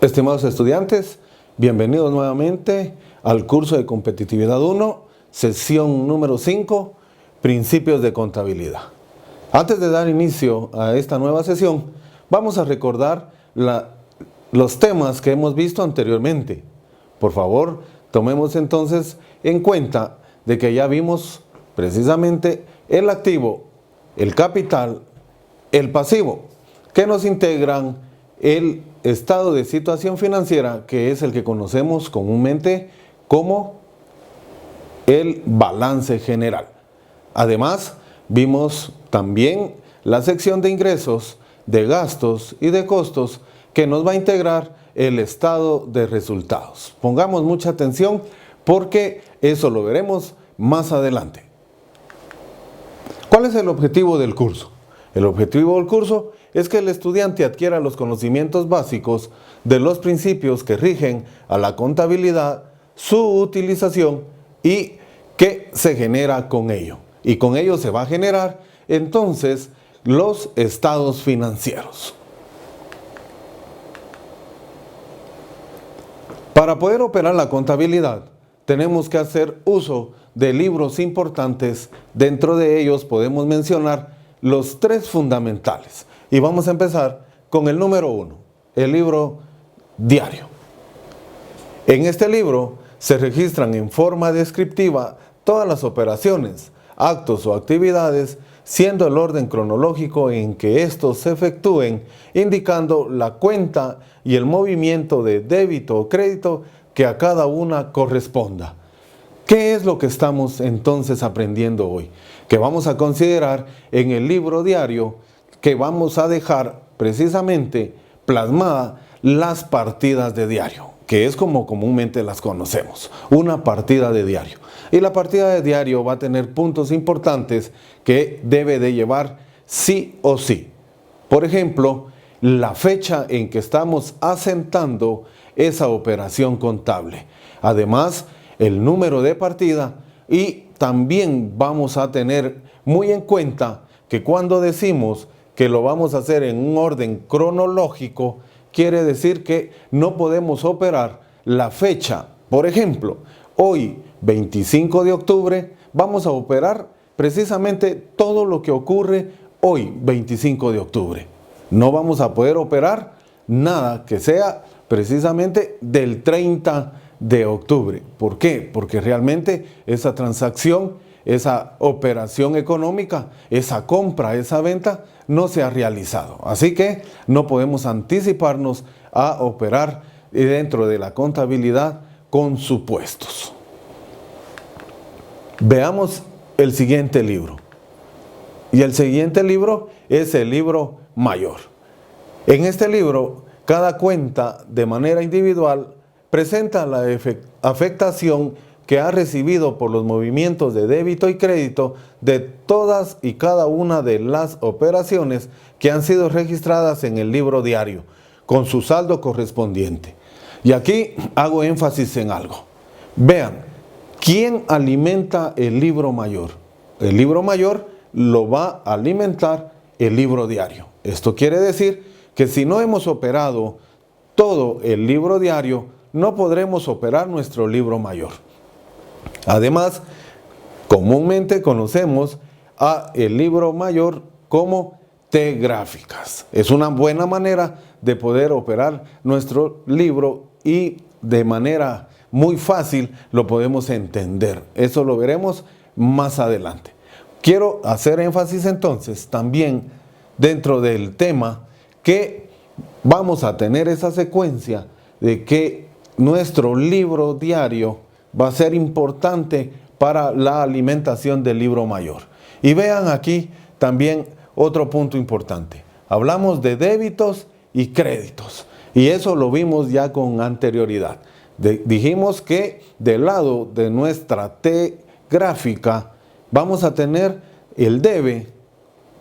Estimados estudiantes, bienvenidos nuevamente al curso de Competitividad 1, sesión número 5, Principios de Contabilidad. Antes de dar inicio a esta nueva sesión, vamos a recordar los temas que hemos visto anteriormente. Por favor, tomemos entonces en cuenta de que ya vimos precisamente el activo, el capital, el pasivo, que nos integran el estado de situación financiera, que es el que conocemos comúnmente como el balance general. Además, vimos también la sección de ingresos, de gastos y de costos, que nos va a integrar el estado de resultados. Pongamos mucha atención porque eso lo veremos más adelante. ¿Cuál es el objetivo del curso? El objetivo del curso es que el estudiante adquiera los conocimientos básicos de los principios que rigen a la contabilidad, su utilización y qué se genera con ello. Y con ello se va a generar entonces los estados financieros. Para poder operar la contabilidad, tenemos que hacer uso de libros importantes. Dentro de ellos podemos mencionar los tres fundamentales. Y vamos a empezar con el número 1, el libro diario. En este libro se registran en forma descriptiva todas las operaciones, actos o actividades, siendo el orden cronológico en que estos se efectúen, indicando la cuenta y el movimiento de débito o crédito que a cada una corresponda. ¿Qué es lo que estamos entonces aprendiendo hoy? Que vamos a considerar en el libro diario, que vamos a dejar precisamente plasmada las partidas de diario, que es como comúnmente las conocemos, una partida de diario. Y la partida de diario va a tener puntos importantes que debe de llevar sí o sí. Por ejemplo, la fecha en que estamos asentando esa operación contable. Además, el número de partida, y también vamos a tener muy en cuenta que cuando decimos que lo vamos a hacer en un orden cronológico, quiere decir que no podemos operar la fecha. Por ejemplo, hoy, 25 de octubre, vamos a operar precisamente todo lo que ocurre hoy, 25 de octubre. No vamos a poder operar nada que sea precisamente del 30 de octubre. ¿Por qué? Porque realmente esa transacción, esa operación económica, esa compra, esa venta, no se ha realizado. Así que no podemos anticiparnos a operar dentro de la contabilidad con supuestos. Veamos el siguiente libro. Y el siguiente libro es el libro mayor. En este libro, cada cuenta de manera individual presenta la afectación que ha recibido por los movimientos de débito y crédito de todas y cada una de las operaciones que han sido registradas en el libro diario, con su saldo correspondiente. Y aquí hago énfasis en algo. Vean, ¿quién alimenta el libro mayor? El libro mayor lo va a alimentar el libro diario. Esto quiere decir que si no hemos operado todo el libro diario, no podremos operar nuestro libro mayor. Además, comúnmente conocemos a el libro mayor como T gráficas. Es una buena manera de poder operar nuestro libro y de manera muy fácil lo podemos entender. Eso lo veremos más adelante. Quiero hacer énfasis entonces también dentro del tema que vamos a tener esa secuencia de que nuestro libro diario va a ser importante para la alimentación del libro mayor. Y vean aquí también otro punto importante. Hablamos de débitos y créditos. Y eso lo vimos ya con anterioridad. Dijimos que del lado de nuestra T gráfica vamos a tener el debe,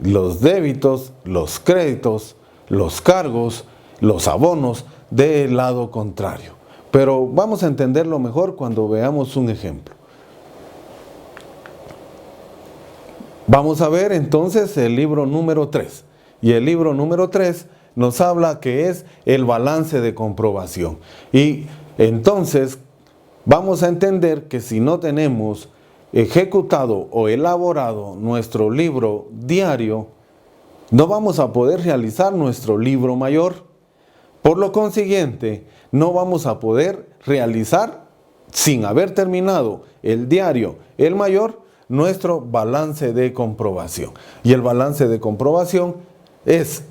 los débitos, los créditos, los cargos, los abonos del lado contrario. Pero vamos a entenderlo mejor cuando veamos un ejemplo. Vamos a ver entonces el libro número 3. Y el libro número 3 nos habla que es el balance de comprobación. Y entonces vamos a entender que si no tenemos ejecutado o elaborado nuestro libro diario, no vamos a poder realizar nuestro libro mayor. Por lo consiguiente, no vamos a poder realizar, sin haber terminado el diario, el mayor, nuestro balance de comprobación. Y el balance de comprobación es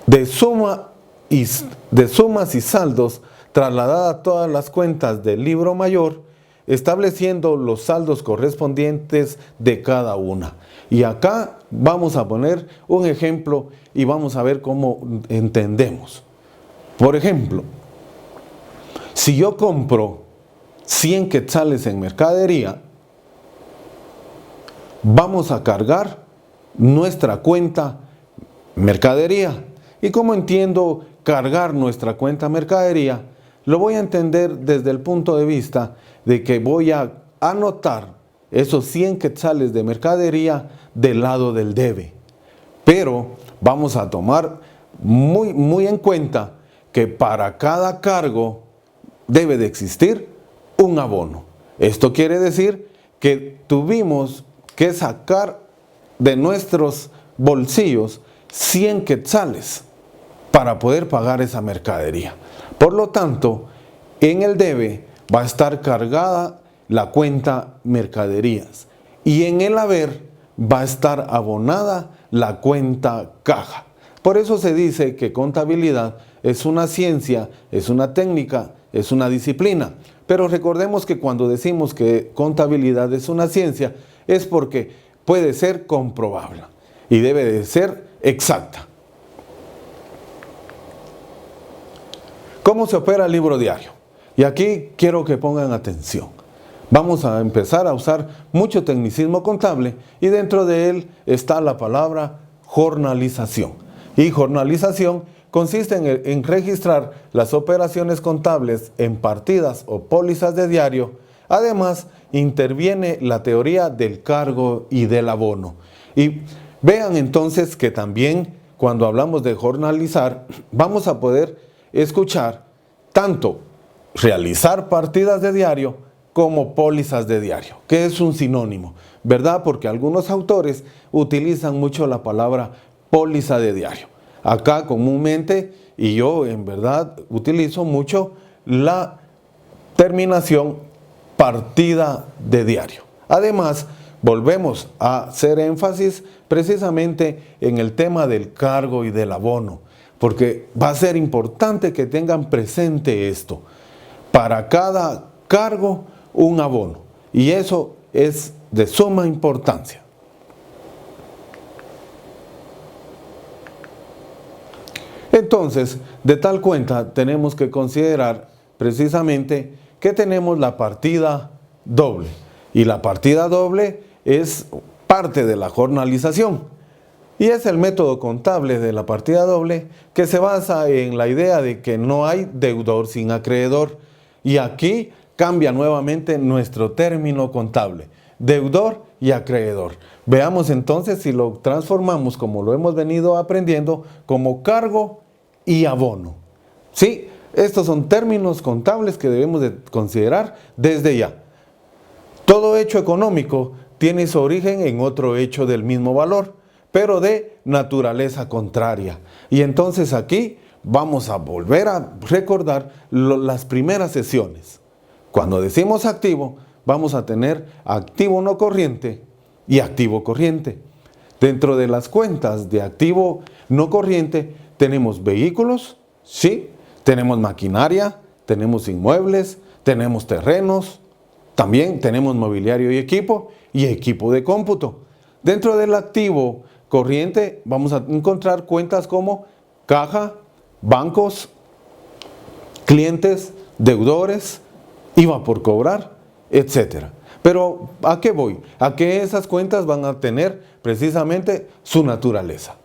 de sumas y saldos trasladada a todas las cuentas del libro mayor, estableciendo los saldos correspondientes de cada una. Y acá vamos a poner un ejemplo y vamos a ver cómo entendemos. Por ejemplo, si yo compro 100 quetzales en mercadería, vamos a cargar nuestra cuenta mercadería. ¿Y cómo entiendo cargar nuestra cuenta mercadería? Lo voy a entender desde el punto de vista de que voy a anotar esos 100 quetzales de mercadería del lado del debe. Pero vamos a tomar muy en cuenta que para cada cargo debe de existir un abono. Esto quiere decir que tuvimos que sacar de nuestros bolsillos 100 quetzales para poder pagar esa mercadería. Por lo tanto, en el debe va a estar cargada la cuenta mercaderías y en el haber va a estar abonada la cuenta caja. Por eso se dice que contabilidad es una ciencia, es una técnica, es una disciplina. Pero recordemos que cuando decimos que contabilidad es una ciencia, es porque puede ser comprobable y debe de ser exacta. ¿Cómo se opera el libro diario? Y aquí quiero que pongan atención. Vamos a empezar a usar mucho tecnicismo contable y dentro de él está la palabra jornalización. Y jornalización consiste en registrar las operaciones contables en partidas o pólizas de diario. Además, interviene la teoría del cargo y del abono. Y vean entonces que también cuando hablamos de jornalizar, vamos a poder escuchar tanto realizar partidas de diario como pólizas de diario, que es un sinónimo, ¿verdad? Porque algunos autores utilizan mucho la palabra póliza de diario. Acá comúnmente, y yo en verdad utilizo mucho la terminación partida de diario. Además, volvemos a hacer énfasis precisamente en el tema del cargo y del abono, porque va a ser importante que tengan presente esto. Para cada cargo, un abono. Y eso es de suma importancia. Entonces, de tal cuenta, tenemos que considerar precisamente que tenemos la partida doble. Y la partida doble es parte de la jornalización. Y es el método contable de la partida doble que se basa en la idea de que no hay deudor sin acreedor. Y aquí cambia nuevamente nuestro término contable, deudor y acreedor. Veamos entonces si lo transformamos, como lo hemos venido aprendiendo, como cargo y abono. Sí, estos son términos contables que debemos de considerar desde ya. Todo hecho económico tiene su origen en otro hecho del mismo valor, pero de naturaleza contraria. Y entonces aquí vamos a volver a recordar las primeras sesiones. Cuando decimos activo, vamos a tener activo no corriente y activo corriente. Dentro de las cuentas de activo no corriente tenemos vehículos, sí, tenemos maquinaria, tenemos inmuebles, tenemos terrenos, también tenemos mobiliario y equipo de cómputo. Dentro del activo corriente vamos a encontrar cuentas como caja, bancos, clientes, deudores, IVA por cobrar, etc. Pero ¿a qué voy? A que esas cuentas van a tener precisamente su naturaleza.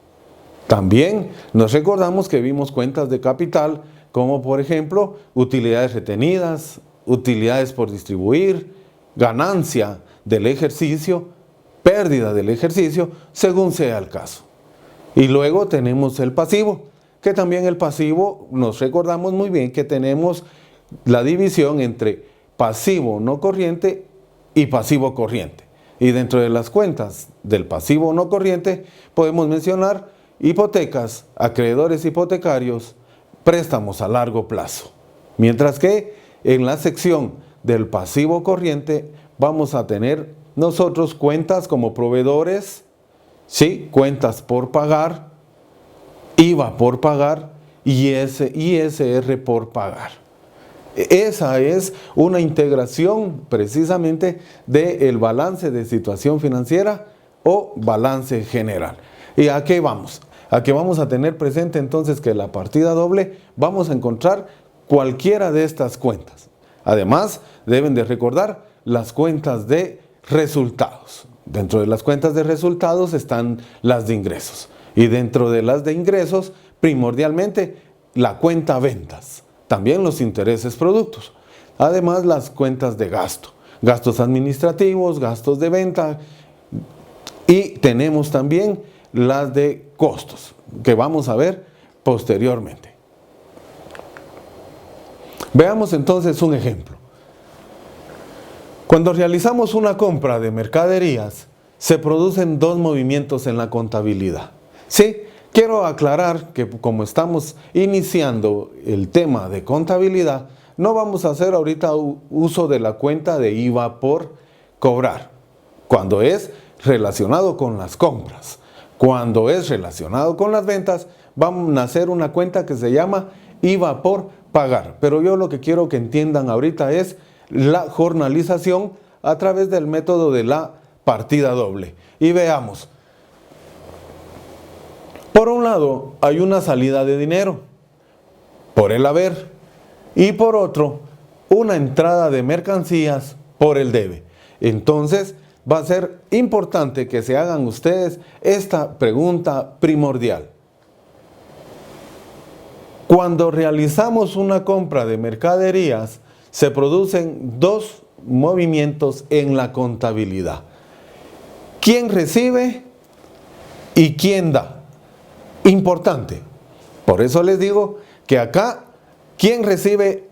También nos recordamos que vimos cuentas de capital como por ejemplo utilidades retenidas, utilidades por distribuir, ganancia del ejercicio, pérdida del ejercicio, según sea el caso. Y luego tenemos el pasivo, que también el pasivo nos recordamos muy bien que tenemos la división entre pasivo no corriente y pasivo corriente. Y dentro de las cuentas del pasivo no corriente podemos mencionar hipotecas, acreedores hipotecarios, préstamos a largo plazo. Mientras que en la sección del pasivo corriente vamos a tener nosotros cuentas como proveedores, ¿sí? Cuentas por pagar, IVA por pagar y ISR por pagar. Esa es una integración precisamente del balance de situación financiera o balance general. ¿Y a qué vamos? A que vamos a tener presente entonces que la partida doble vamos a encontrar cualquiera de estas cuentas. Además, deben de recordar las cuentas de resultados. Dentro de las cuentas de resultados están las de ingresos. Y dentro de las de ingresos, primordialmente, la cuenta ventas. También los intereses productos. Además, las cuentas de gasto. Gastos administrativos, gastos de venta. Y tenemos también las de costos, que vamos a ver posteriormente. Veamos entonces un ejemplo. Cuando realizamos una compra de mercaderías, se producen dos movimientos en la contabilidad. Sí, quiero aclarar que como estamos iniciando el tema de contabilidad, no vamos a hacer ahorita uso de la cuenta de IVA por cobrar, cuando es relacionado con las compras. Cuando es relacionado con las ventas, vamos a hacer una cuenta que se llama IVA por pagar. Pero yo lo que quiero que entiendan ahorita es la jornalización a través del método de la partida doble. Y veamos. Por un lado, hay una salida de dinero por el haber y por otro, una entrada de mercancías por el debe. Entonces, va a ser importante que se hagan ustedes esta pregunta primordial. Cuando realizamos una compra de mercaderías, se producen dos movimientos en la contabilidad. ¿Quién recibe y quién da? Importante. Por eso les digo que acá, ¿quién recibe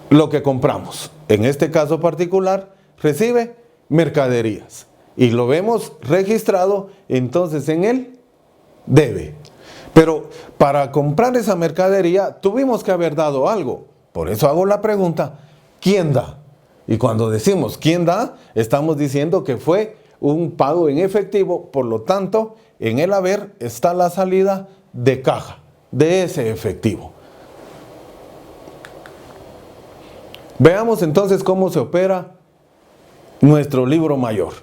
lo que compramos? En este caso particular, recibe mercaderías. Y lo vemos registrado entonces en el debe. Pero para comprar esa mercadería tuvimos que haber dado algo. Por eso hago la pregunta, ¿quién da? Y cuando decimos ¿quién da? Estamos diciendo que fue un pago en efectivo. Por lo tanto, en el haber está la salida de caja de ese efectivo. Veamos entonces cómo se opera nuestro libro mayor.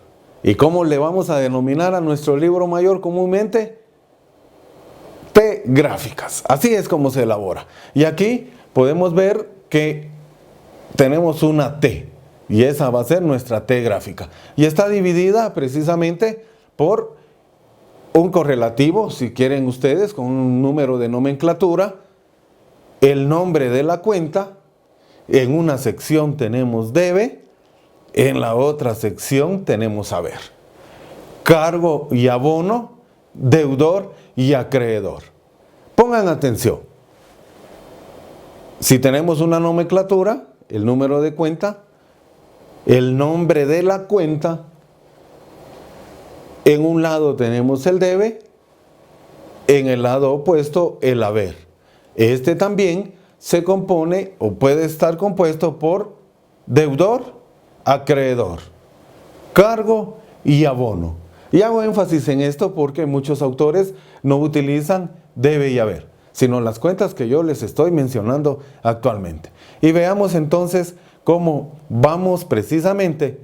¿Y cómo le vamos a denominar a nuestro libro mayor comúnmente? T gráficas. Así es como se elabora. Y aquí podemos ver que tenemos una T. Y esa va a ser nuestra T gráfica. Y está dividida precisamente por un correlativo, si quieren ustedes, con un número de nomenclatura, el nombre de la cuenta. En una sección tenemos debe, en la otra sección tenemos haber. Cargo y abono, deudor y acreedor. Pongan atención. Si tenemos una nomenclatura, el número de cuenta, el nombre de la cuenta, en un lado tenemos el debe, en el lado opuesto el haber. Este también se compone o puede estar compuesto por deudor, acreedor, cargo y abono. Y hago énfasis en esto porque muchos autores no utilizan debe y haber, sino las cuentas que yo les estoy mencionando actualmente. Y veamos entonces cómo vamos precisamente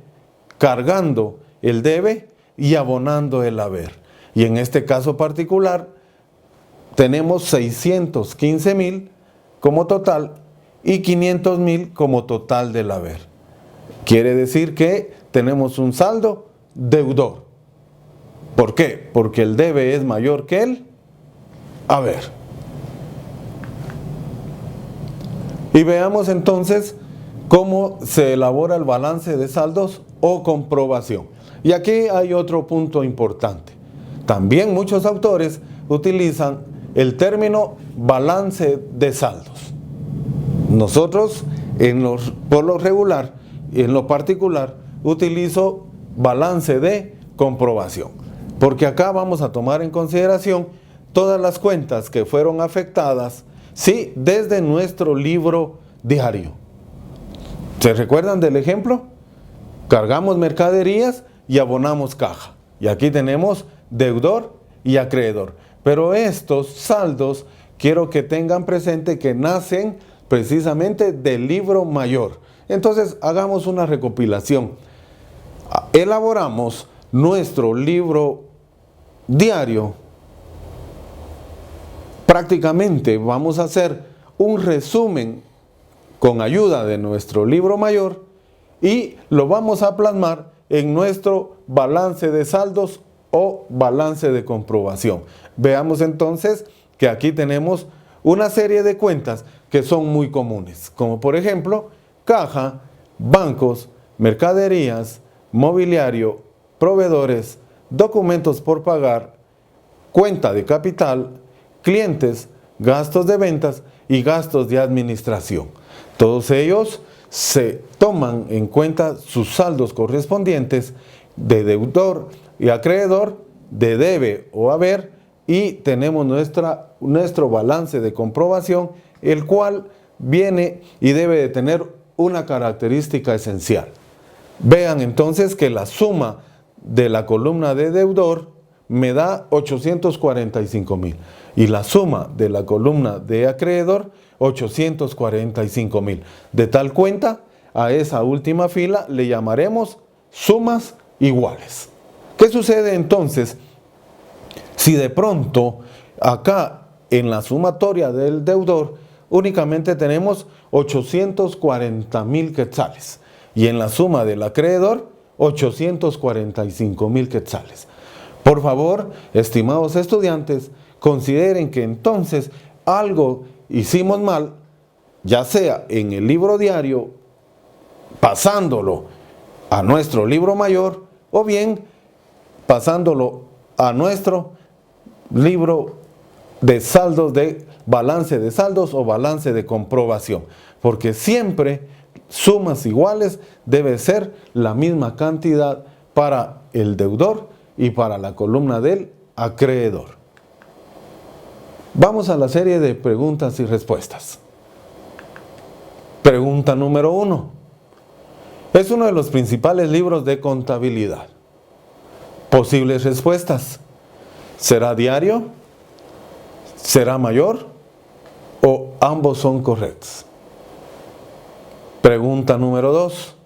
cargando el debe y abonando el haber. Y en este caso particular tenemos 615,000 como total y 500,000 como total del haber. Quiere decir que tenemos un saldo deudor. ¿Por qué? Porque el debe es mayor que el haber. Y veamos entonces cómo se elabora el balance de saldos o comprobación. Y aquí hay otro punto importante. También muchos autores utilizan el término balance de saldos. Nosotros, por lo regular, en lo particular, utilizo balance de comprobación, porque acá vamos a tomar en consideración todas las cuentas que fueron afectadas, sí, desde nuestro libro diario. ¿Se recuerdan del ejemplo? Cargamos mercaderías y abonamos caja. Y aquí tenemos deudor y acreedor. Pero estos saldos quiero que tengan presente que nacen precisamente del libro mayor. Entonces hagamos una recopilación. Elaboramos nuestro libro diario. Prácticamente vamos a hacer un resumen con ayuda de nuestro libro mayor y lo vamos a plasmar en nuestro balance de saldos o balance de comprobación. Veamos entonces que aquí tenemos una serie de cuentas que son muy comunes, como por ejemplo caja, bancos, mercaderías, mobiliario, proveedores, documentos por pagar, cuenta de capital, clientes, gastos de ventas y gastos de administración. Todos ellos se toman en cuenta sus saldos correspondientes de deudor y acreedor, de debe o haber, y tenemos nuestro balance de comprobación, el cual viene y debe de tener una característica esencial. Vean entonces que la suma de la columna de deudor me da 845,000 y la suma de la columna de acreedor 845,000. De tal cuenta, a esa última fila le llamaremos sumas iguales. ¿Qué sucede entonces si de pronto acá en la sumatoria del deudor únicamente tenemos 840,000 quetzales y en la suma del acreedor 845,000 quetzales? Por favor, estimados estudiantes, consideren que entonces algo hicimos mal, ya sea en el libro diario, pasándolo a nuestro libro mayor, o bien pasándolo a nuestro libro de saldos, de balance de saldos o balance de comprobación. Porque siempre sumas iguales debe ser la misma cantidad para el deudor y para la columna del acreedor. Vamos a la serie de preguntas y respuestas. Pregunta número 1. Es uno de los principales libros de contabilidad. Posibles respuestas. ¿Será diario? ¿Será mayor? ¿O ambos son correctos? Pregunta número 2.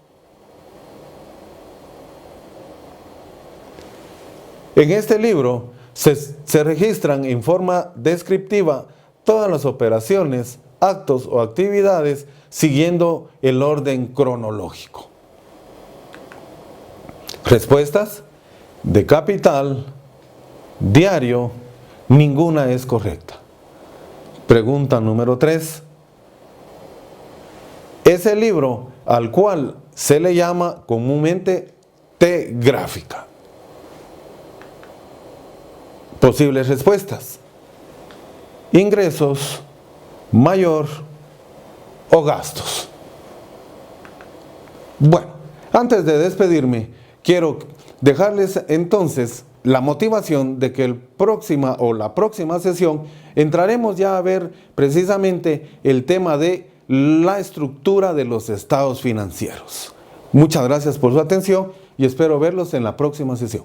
En este libro se registran en forma descriptiva todas las operaciones, actos o actividades siguiendo el orden cronológico. Respuestas: de capital, diario, ninguna es correcta. Pregunta número 3. Es el libro al cual se le llama comúnmente T gráfica. Posibles respuestas: ingresos, mayor o gastos. Bueno, antes de despedirme, quiero dejarles entonces la motivación de que la próxima sesión entraremos ya a ver precisamente el tema de la estructura de los estados financieros. Muchas gracias por su atención y espero verlos en la próxima sesión.